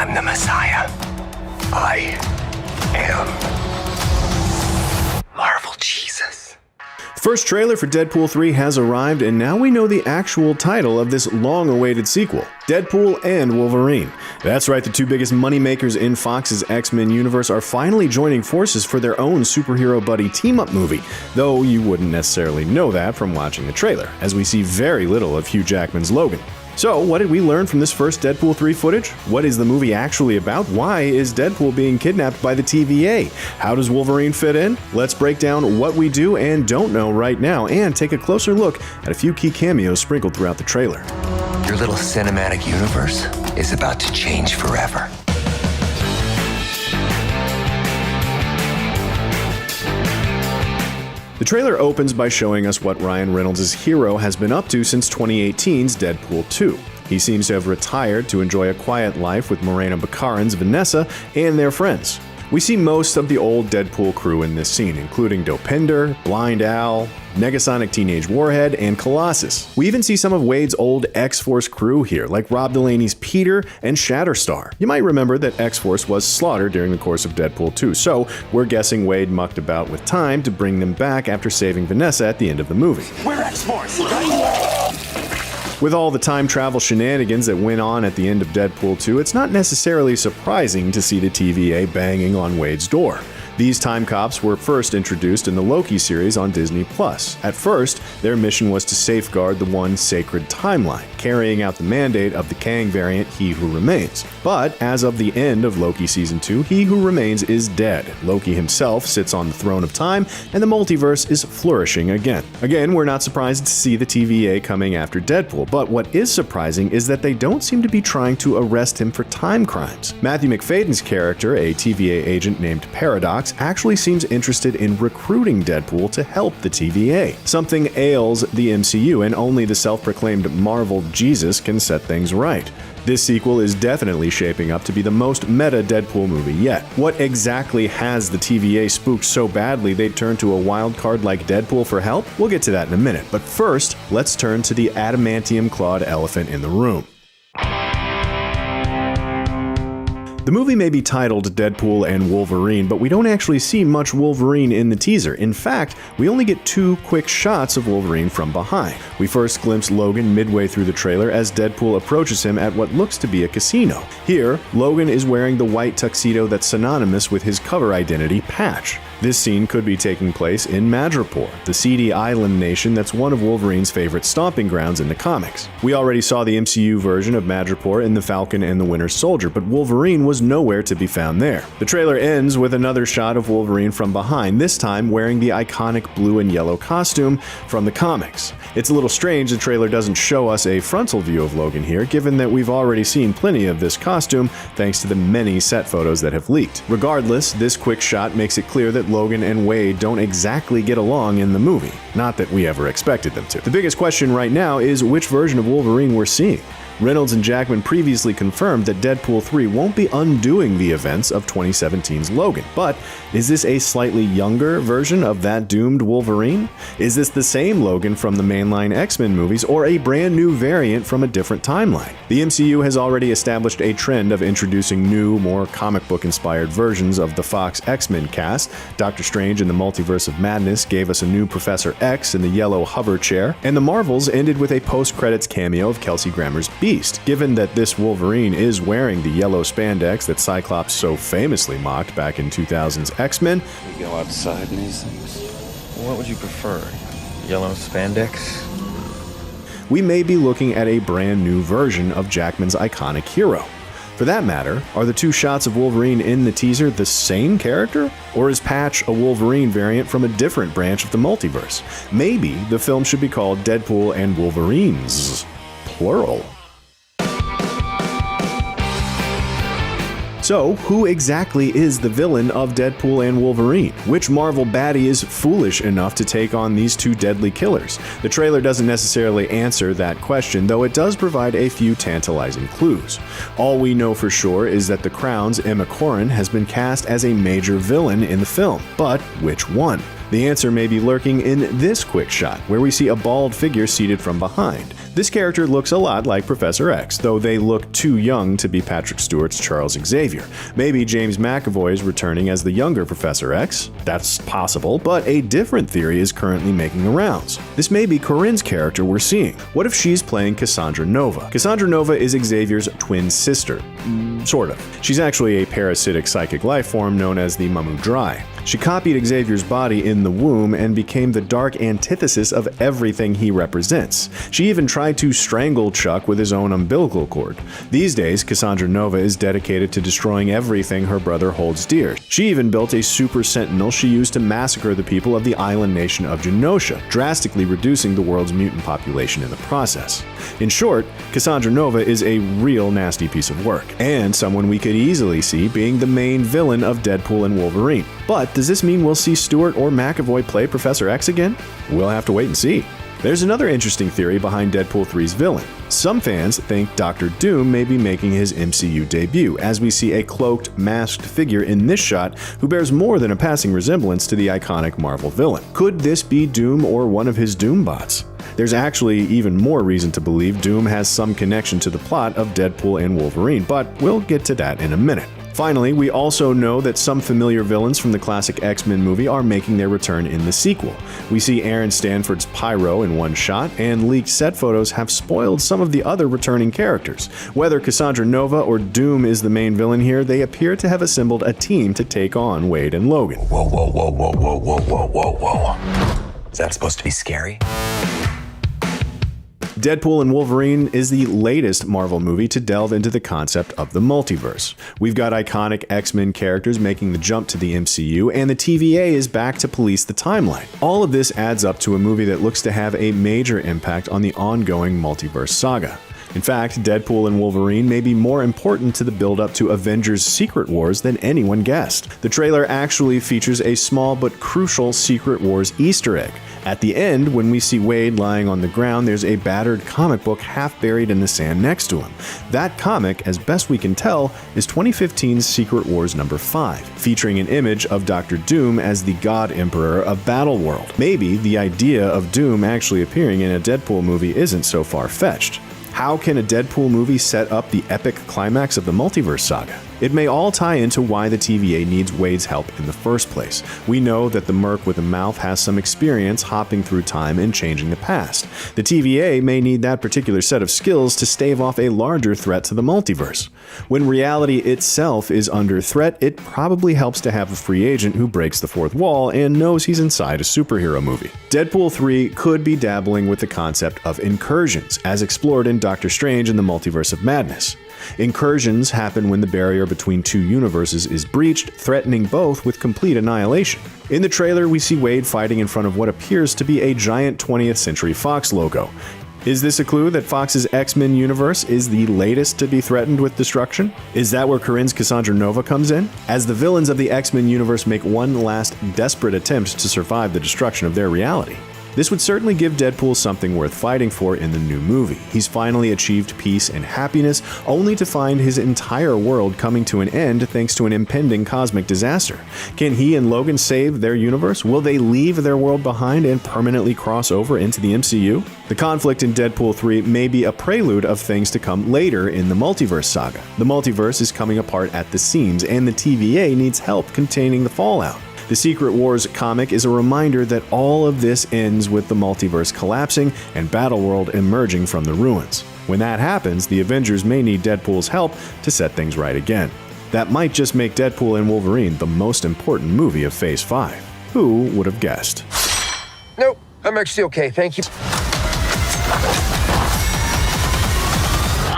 I'm the Messiah. I am Marvel Jesus. The first trailer for Deadpool 3 has arrived, and now we know the actual title of this long-awaited sequel, Deadpool and Wolverine. That's right, the two biggest moneymakers in Fox's X-Men universe are finally joining forces for their own superhero buddy team-up movie, though you wouldn't necessarily know that from watching the trailer, as we see very little of Hugh Jackman's Logan. So, what did we learn from this first Deadpool 3 footage? What is the movie actually about? Why is Deadpool being kidnapped by the TVA? How does Wolverine fit in? Let's break down what we do and don't know right now, and take a closer look at a few key cameos sprinkled throughout the trailer. Your little cinematic universe is about to change forever. The trailer opens by showing us what Ryan Reynolds' hero has been up to since 2018's Deadpool 2. He seems to have retired to enjoy a quiet life with Morena Baccarin's Vanessa and their friends. We see most of the old Deadpool crew in this scene, including Dopinder, Blind Al, Negasonic Teenage Warhead, and Colossus. We even see some of Wade's old X-Force crew here, like Rob Delaney's Peter and Shatterstar. You might remember that X-Force was slaughtered during the course of Deadpool 2, so we're guessing Wade mucked about with time to bring them back after saving Vanessa at the end of the movie. We're X-Force, right? With all the time travel shenanigans that went on at the end of Deadpool 2, it's not necessarily surprising to see the TVA banging on Wade's door. These time cops were first introduced in the Loki series on Disney+. At first, their mission was to safeguard the one sacred timeline, carrying out the mandate of the Kang variant He Who Remains. But as of the end of Loki Season 2, He Who Remains is dead. Loki himself sits on the throne of time, and the multiverse is flourishing again. Again, we're not surprised to see the TVA coming after Deadpool, but what is surprising is that they don't seem to be trying to arrest him for time crimes. Matthew McFadden's character, a TVA agent named Paradox, actually seems interested in recruiting Deadpool to help the TVA. Something ails the MCU, and only the self-proclaimed Marvel Jesus can set things right. This sequel is definitely shaping up to be the most meta Deadpool movie yet. What exactly has the TVA spooked so badly they'd turn to a wild card like Deadpool for help? We'll get to that in a minute, but first, let's turn to the adamantium-clawed elephant in the room. The movie may be titled Deadpool and Wolverine, but we don't actually see much Wolverine in the teaser. In fact, we only get two quick shots of Wolverine from behind. We first glimpse Logan midway through the trailer as Deadpool approaches him at what looks to be a casino. Here, Logan is wearing the white tuxedo that's synonymous with his cover identity, Patch. This scene could be taking place in Madripoor, the seedy island nation that's one of Wolverine's favorite stomping grounds in the comics. We already saw the MCU version of Madripoor in The Falcon and the Winter Soldier, but Wolverine was nowhere to be found there. The trailer ends with another shot of Wolverine from behind, this time wearing the iconic blue and yellow costume from the comics. It's a little strange the trailer doesn't show us a frontal view of Logan here, given that we've already seen plenty of this costume thanks to the many set photos that have leaked. Regardless, this quick shot makes it clear that Logan and Wade don't exactly get along in the movie. Not that we ever expected them to. The biggest question right now is which version of Wolverine we're seeing. Reynolds and Jackman previously confirmed that Deadpool 3 won't be undoing the events of 2017's Logan, but is this a slightly younger version of that doomed Wolverine? Is this the same Logan from the mainline X-Men movies, or a brand new variant from a different timeline? The MCU has already established a trend of introducing new, more comic book-inspired versions of the Fox X-Men cast. Doctor Strange in the Multiverse of Madness gave us a new Professor X in the yellow hover chair, and the Marvels ended with a post-credits cameo of Kelsey Grammer's Beast. Given that this Wolverine is wearing the yellow spandex that Cyclops so famously mocked back in 2000's X-Men, We go outside in these things. What would you prefer? Yellow spandex? we may be looking at a brand new version of Jackman's iconic hero. For that matter, are the two shots of Wolverine in the teaser the same character? Or is Patch a Wolverine variant from a different branch of the multiverse? Maybe the film should be called Deadpool and Wolverines. Plural. So, who exactly is the villain of Deadpool and Wolverine? Which Marvel baddie is foolish enough to take on these two deadly killers? The trailer doesn't necessarily answer that question, though it does provide a few tantalizing clues. All we know for sure is that The Crown's Emma Corrin has been cast as a major villain in the film, but which one? The answer may be lurking in this quick shot, where we see a bald figure seated from behind. This character looks a lot like Professor X, though they look too young to be Patrick Stewart's Charles Xavier. Maybe James McAvoy is returning as the younger Professor X. That's possible, but a different theory is currently making the rounds. This may be Corinne's character we're seeing. What if she's playing Cassandra Nova? Cassandra Nova is Xavier's twin sister. Sort of. She's actually a parasitic psychic life form known as the Mamudrai. She copied Xavier's body in the womb and became the dark antithesis of everything he represents. She even tried to strangle Chuck with his own umbilical cord. These days, Cassandra Nova is dedicated to destroying everything her brother holds dear. She even built a super sentinel she used to massacre the people of the island nation of Genosha, drastically reducing the world's mutant population in the process. In short, Cassandra Nova is a real nasty piece of work, and someone we could easily see being the main villain of Deadpool and Wolverine. But does this mean we'll see Stewart or McAvoy play Professor X again? We'll have to wait and see. There's another interesting theory behind Deadpool 3's villain. Some fans think Dr. Doom may be making his MCU debut, as we see a cloaked, masked figure in this shot who bears more than a passing resemblance to the iconic Marvel villain. Could this be Doom or one of his Doom bots? There's actually even more reason to believe Doom has some connection to the plot of Deadpool and Wolverine, but we'll get to that in a minute. Finally, we also know that some familiar villains from the classic X-Men movie are making their return in the sequel. We see Aaron Stanford's Pyro in one shot, and leaked set photos have spoiled some of the other returning characters. Whether Cassandra Nova or Doom is the main villain here, they appear to have assembled a team to take on Wade and Logan. Whoa, whoa, whoa, whoa, whoa, whoa, whoa, whoa, whoa. Is that supposed to be scary? Deadpool and Wolverine is the latest Marvel movie to delve into the concept of the multiverse. We've got iconic X-Men characters making the jump to the MCU, and the TVA is back to police the timeline. All of this adds up to a movie that looks to have a major impact on the ongoing multiverse saga. In fact, Deadpool and Wolverine may be more important to the build-up to Avengers Secret Wars than anyone guessed. The trailer actually features a small but crucial Secret Wars Easter egg. At the end, when we see Wade lying on the ground, there's a battered comic book half buried in the sand next to him. That comic, as best we can tell, is 2015's Secret Wars number 5, featuring an image of Dr. Doom as the God Emperor of Battleworld. Maybe the idea of Doom actually appearing in a Deadpool movie isn't so far-fetched. How can a Deadpool movie set up the epic climax of the multiverse saga? It may all tie into why the TVA needs Wade's help in the first place. We know that the Merc with a mouth has some experience hopping through time and changing the past. The TVA may need that particular set of skills to stave off a larger threat to the multiverse. When reality itself is under threat, it probably helps to have a free agent who breaks the fourth wall and knows he's inside a superhero movie. Deadpool 3 could be dabbling with the concept of incursions, as explored in Doctor Strange and the Multiverse of Madness. Incursions happen when the barrier between two universes is breached, threatening both with complete annihilation. In the trailer, we see Wade fighting in front of what appears to be a giant 20th Century Fox logo. Is this a clue that Fox's X-Men universe is the latest to be threatened with destruction? Is that where Corinne's Cassandra Nova comes in? As the villains of the X-Men universe make one last desperate attempt to survive the destruction of their reality. This would certainly give Deadpool something worth fighting for in the new movie. He's finally achieved peace and happiness, only to find his entire world coming to an end thanks to an impending cosmic disaster. Can he and Logan save their universe? Will they leave their world behind and permanently cross over into the MCU? The conflict in Deadpool 3 may be a prelude of things to come later in the multiverse saga. The multiverse is coming apart at the seams, and the TVA needs help containing the fallout. The Secret Wars comic is a reminder that all of this ends with the multiverse collapsing and Battleworld emerging from the ruins. When that happens, the Avengers may need Deadpool's help to set things right again. That might just make Deadpool and Wolverine the most important movie of Phase 5. Who would have guessed? Nope, I'm actually okay, thank you.